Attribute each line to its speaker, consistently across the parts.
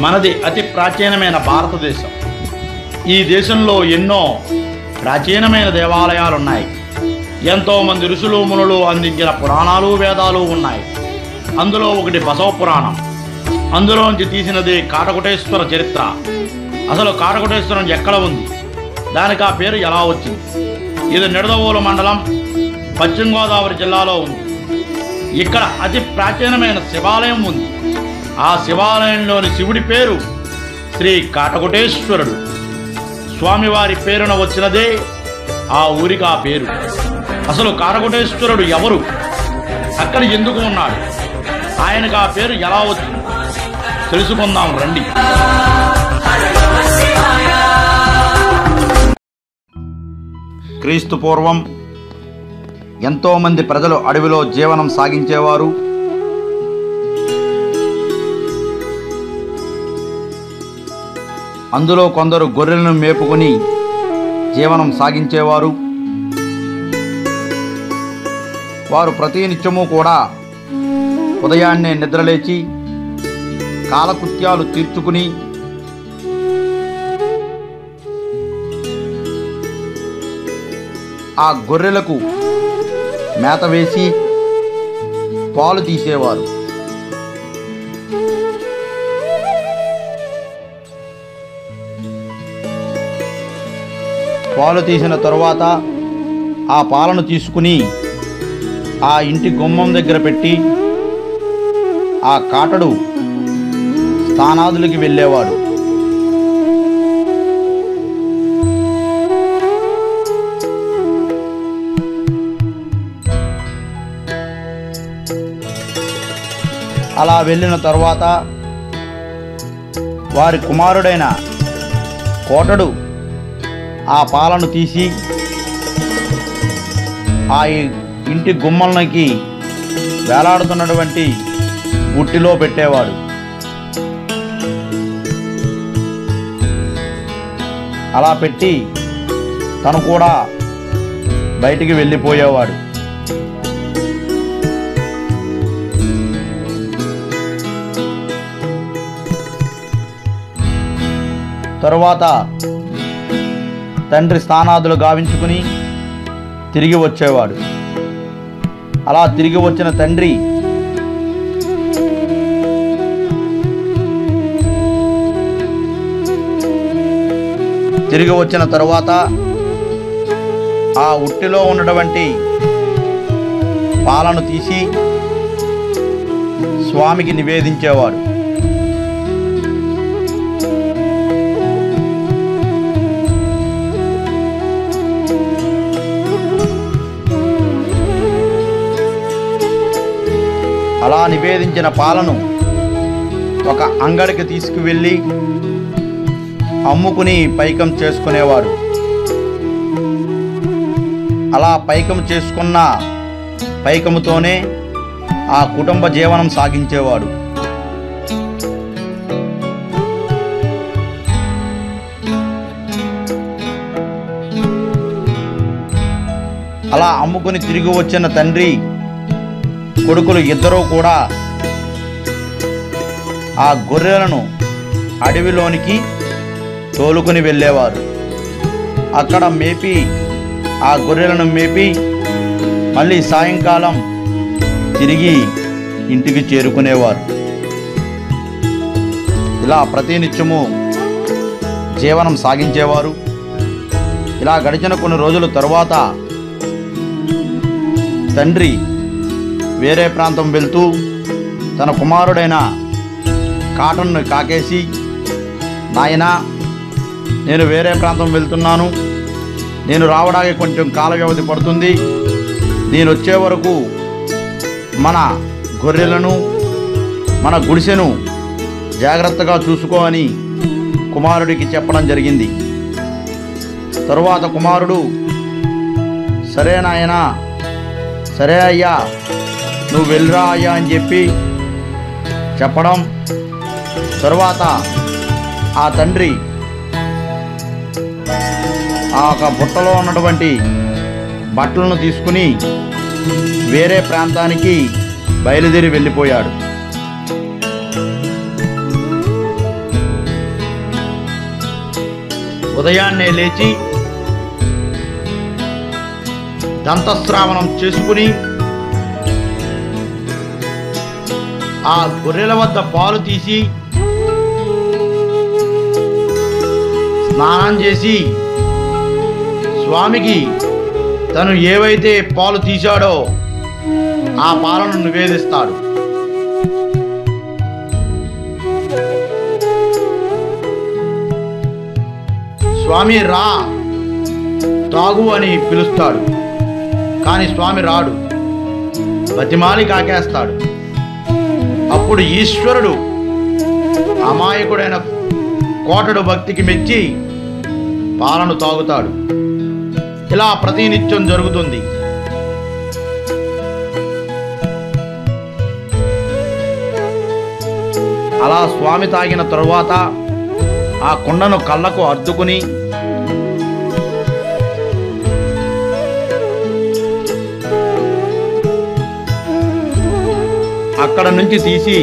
Speaker 1: మనది అతి ప్రాచీనమైన భారతదేశం. ఈ దేశంలో ఎన్నో ప్రాచీనమైన దేవాలయాలు ఉన్నాయి. ఎంతోమంది ఋషులు మునులు అందించిన పురాణాలు వేదాలు ఉన్నాయి. అందులో ఒకటి బసవ పురాణం. అందులోంచి తీసినది కాటకుటేశ్వర చరిత్ర. అసలు కాటకుటేశ్వరం ఎక్కడ ఉంది, దానికి ఆ పేరు ఎలా వచ్చింది? ఇది నిడదవోలు మండలం, పశ్చిమ గోదావరి జిల్లాలో ఉంది. ఇక్కడ అతి ప్రాచీనమైన శివాలయం ఉంది. ఆ శివాలయంలోని శివుడి పేరు శ్రీ కాటకుటేశ్వరుడు. స్వామివారి పేరున వచ్చినదే ఆ ఊరికి ఆ పేరు. అసలు కాటకుటేశ్వరుడు ఎవరు, అక్కడ ఎందుకు ఉన్నాడు, ఆయనకు ఆ పేరు ఎలా వచ్చింది తెలుసుకుందాం రండి. క్రీస్తు పూర్వం ఎంతోమంది ప్రజలు అడవిలో జీవనం సాగించేవారు. అందులో కొందరు గొర్రెలను మేపుకొని జీవనం సాగించేవారు. వారు ప్రతినిత్యము కూడా ఉదయాన్నే నిద్రలేచి కాలకృత్యాలు తీర్చుకుని ఆ గొర్రెలకు మేత వేసి పాలు తీసేవారు. పాలు తీసిన తరువాత ఆ పాలను తీసుకుని ఆ ఇంటి గుమ్మం దగ్గర పెట్టి ఆ కాటడు స్థానాదులకి వెళ్ళేవాడు. అలా వెళ్ళిన తరువాత వారి కుమారుడైన కోటడు ఆ పాలను తీసి ఆ ఇంటి గుమ్మలకి వేలాడుతున్నటువంటి ఉట్టిలో పెట్టేవాడు. అలా పెట్టి తను కూడా బయటికి వెళ్ళిపోయేవాడు. తరువాత తండ్రి స్థానాదులు గావించుకుని తిరిగి వచ్చేవాడు. అలా తిరిగి వచ్చిన తండ్రి తిరిగి వచ్చిన తరువాత ఆ ఉట్టిలో ఉన్నటువంటి పాలను తీసి స్వామికి నివేదించేవాడు. అలా నివేదించిన పాలను ఒక అంగడికి తీసుకువెళ్ళి అమ్ముకుని పైకం చేసుకునేవాడు. అలా పైకం చేసుకున్న పైకముతోనే ఆ కుటుంబ జీవనం సాగించేవాడు. అలా అమ్ముకుని తిరిగి వచ్చిన తండ్రి కొడుకులు ఇద్దరూ కూడా ఆ గొర్రెలను అడవిలోనికి తోలుకుని వెళ్ళేవారు. అక్కడ మేపి ఆ గొర్రెలను మేపి మళ్ళీ సాయంకాలం తిరిగి ఇంటికి చేరుకునేవారు. ఇలా ప్రతినిత్యము జీవనం సాగించేవారు. ఇలా గడిచిన కొన్ని రోజుల తరువాత తండ్రి వేరే ప్రాంతం వెళ్తూ తన కుమారుడైన కాటన్ను కాకేసి, నాయనా నేను వేరే ప్రాంతం వెళ్తున్నాను, నేను రావడానికి కొంచెం కాల వ్యవధి పడుతుంది, నేను వచ్చే వరకు మన గొర్రెలను మన గుడిసెను జాగ్రత్తగా చూసుకో అని కుమారుడికి చెప్పడం జరిగింది. తరువాత కుమారుడు సరే నాయనా, సరే అయ్యా, నువ్వు వెళ్ళరా అయ్యా అని చెప్పి చెప్పడం. తరువాత ఆ తండ్రి ఆ ఒక బుట్టలో ఉన్నటువంటి బట్టలను తీసుకుని వేరే ప్రాంతానికి బయలుదేరి వెళ్ళిపోయాడు. ఉదయాన్నే లేచి దంతస్రావణం చేసుకుని ఆ గొర్రెల వద్ద పాలు తీసి స్నానం చేసి స్వామికి తను ఏవైతే పాలు తీశాడో ఆ పాలను నివేదిస్తాడు. స్వామి రా తాగు అని పిలుస్తాడు. కానీ స్వామి రాడు, బతిమాలి కాకేస్తాడు. అప్పుడు ఈశ్వరుడు అమాయకుడైన కోటడు భక్తికి మెచ్చి పాలను తాగుతాడు. ఇలా ప్రతినిత్యం జరుగుతుంది. అలా స్వామి తాగిన తరువాత ఆ కుండను కళ్ళకు అద్దుకుని అక్కడ నుంచి తీసి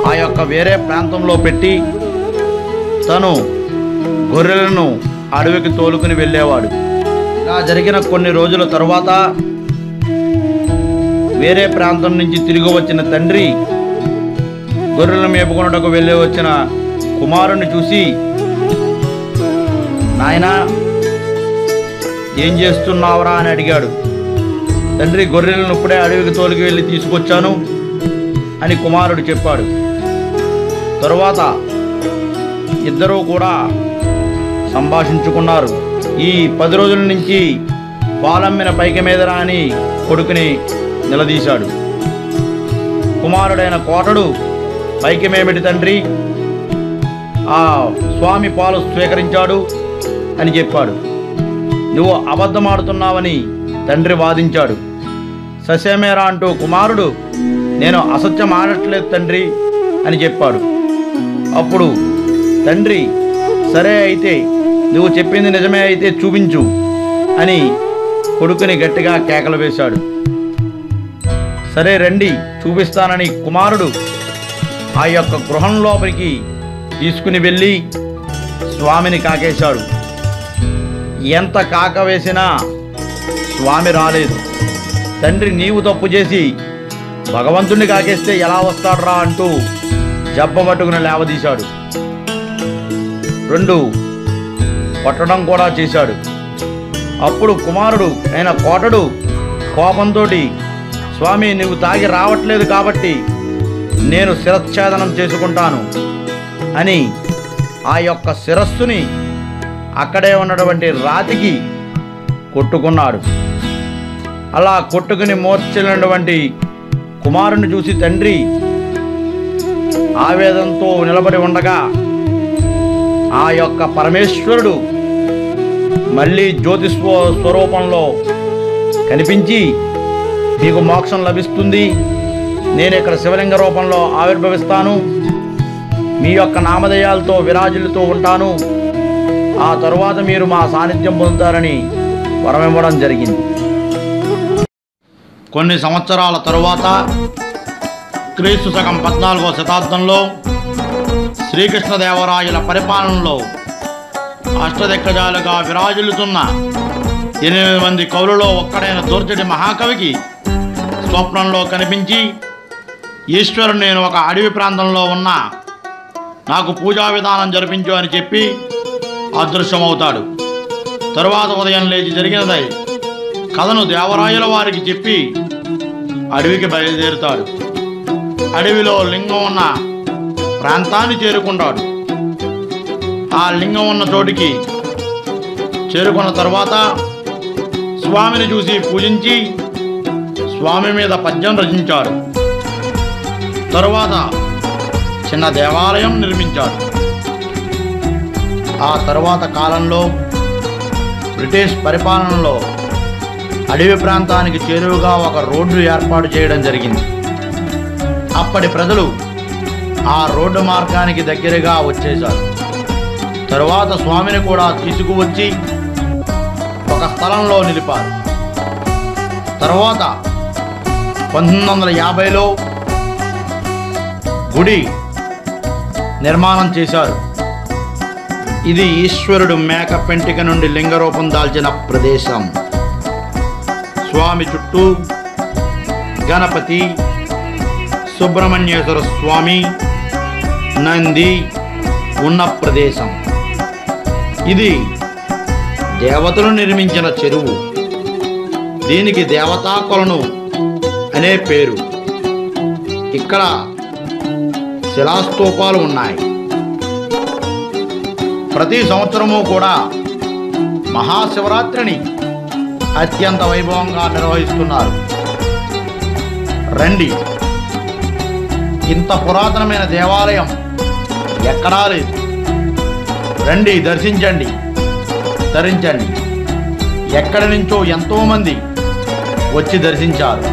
Speaker 1: ఆ యొక్క వేరే ప్రాంతంలో పెట్టి తను గొర్రెలను అడవికి తోలుకుని వెళ్ళేవాడు. ఇలా జరిగిన కొన్ని రోజుల తరువాత వేరే ప్రాంతం నుంచి తిరిగి వచ్చిన తండ్రి గొర్రెలను మేపుకొనుటకు వెళ్ళి వచ్చిన కుమారుని చూసి, నాయనా ఏం చేస్తున్నావురా అని అడిగాడు. తండ్రి, గొర్రెలను ఇప్పుడే అడవికి తోలికి వెళ్ళి తీసుకొచ్చాను అని కుమారుడు చెప్పాడు. తరువాత ఇద్దరూ కూడా సంభాషించుకున్నారు. ఈ 10 రోజుల నుంచి పాలమ్మిన పైకి మీదరా అని కొడుకుని నిలదీశాడు. కుమారుడైన కోటడు, పైకమేమిటి తండ్రి, ఆ స్వామి పాలు స్వీకరించాడు అని చెప్పాడు. నువ్వు అబద్ధమాడుతున్నావని తండ్రి వాదించాడు. ససేమేరా అంటూ కుమారుడు, నేను అసత్యం ఆడట్లేదు తండ్రి అని చెప్పాడు. అప్పుడు తండ్రి, సరే అయితే నువ్వు చెప్పింది నిజమే అయితే చూపించు అని కొడుకుని గట్టిగా కేకలు వేశాడు. సరే రండి చూపిస్తానని కుమారుడు ఆ యొక్క గృహం లోపలికి తీసుకుని వెళ్ళి స్వామిని కాకేశాడు. ఎంత కాక వేసినా స్వామి రాలేదు. తండ్రి, నీవు తప్పు చేసి భగవంతుణ్ణి కాకేస్తే ఎలా వస్తాడురా అంటూ జబ్బబట్టుకుని లేవదీశాడు. 2 కొట్టడం కూడా చేశాడు. అప్పుడు కుమారుడు అయిన కోటడు కోపంతో, స్వామి నువ్వు తాగి రావట్లేదు కాబట్టి నేను శిరచ్ఛేదనం చేసుకుంటాను అని ఆ యొక్క శిరస్సుని అక్కడే ఉన్నటువంటి రాతికి కొట్టుకున్నాడు. అలా కొట్టుకుని మూర్ఛిల్లినటువంటి కుమారుని చూసి తండ్రి ఆవేదనతో నిలబడి ఉండగా ఆ యొక్క పరమేశ్వరుడు మళ్ళీ జ్యోతి స్వరూపంలో కనిపించి, మీకు మోక్షం లభిస్తుంది, నేను ఇక్కడ శివలింగ రూపంలో ఆవిర్భవిస్తాను, మీ యొక్క నామధేయాలతో విరాజిల్లుతూ ఉంటాను, ఆ తరువాత మీరు మా సాన్నిధ్యం పొందుతారని వరమివ్వడం జరిగింది. కొన్ని సంవత్సరాల తరువాత క్రీస్తు శకం 14వ శతాబ్దంలో శ్రీకృష్ణదేవరాయల పరిపాలనలో అష్టదిగ్గజాలుగా విరాజిల్లుతున్న 8 మంది కవులలో ఒక్కడైన దూర్జటి మహాకవికి స్వప్నంలో కనిపించి, ఈశ్వరుడు నేను ఒక అడవి ప్రాంతంలో ఉన్నా, నాకు పూజా విధానం జరిపించు అని చెప్పి అదృశ్యమవుతాడు. తరువాత ఉదయం లేచి జరిగినదై కథను దేవరాయల వారికి చెప్పి అడవికి బయలుదేరుతాడు. అడవిలో లింగం ఉన్న ప్రాంతాన్ని చేరుకుంటాడు. ఆ లింగం ఉన్న చోటికి చేరుకున్న తర్వాత స్వామిని చూసి పూజించి స్వామి మీద పద్యం రచించాడు. తరువాత చిన్న దేవాలయం నిర్మించాడు. ఆ తరువాత కాలంలో బ్రిటిష్ పరిపాలనలో అడవి ప్రాంతానికి చేరువగా ఒక రోడ్డు ఏర్పాటు చేయడం జరిగింది. అప్పటి ప్రజలు ఆ రోడ్డు మార్గానికి దగ్గరగా వచ్చేశారు. తరువాత స్వామిని కూడా తీసుకువచ్చి ఒక స్థలంలో నిలిపారు. తర్వాత 1950లో గుడి నిర్మాణం చేశారు. ఇది ఈశ్వరుడు మేక పెంటిక నుండి లింగరూపం దాల్చిన ప్రదేశం. స్వామి చుట్టూ గణపతి, సుబ్రహ్మణ్యేశ్వర స్వామి, నంది ఉన్న ప్రదేశం. ఇది దేవతలు నిర్మించిన చెరువు. దీనికి దేవతా కొలను అనే పేరు. ఇక్కడ శిలాస్తూపాలు ఉన్నాయి. ప్రతి సంవత్సరము కూడా మహాశివరాత్రిని అత్యంత వైభవంగా నిర్వహిస్తున్నారు. రండి, ఇంత పురాతనమైన దేవాలయం ఎక్కడా లేదు. రండి, దర్శించండి, తరించండి. ఎక్కడి నుంచో ఎంతోమంది వచ్చి దర్శించారు.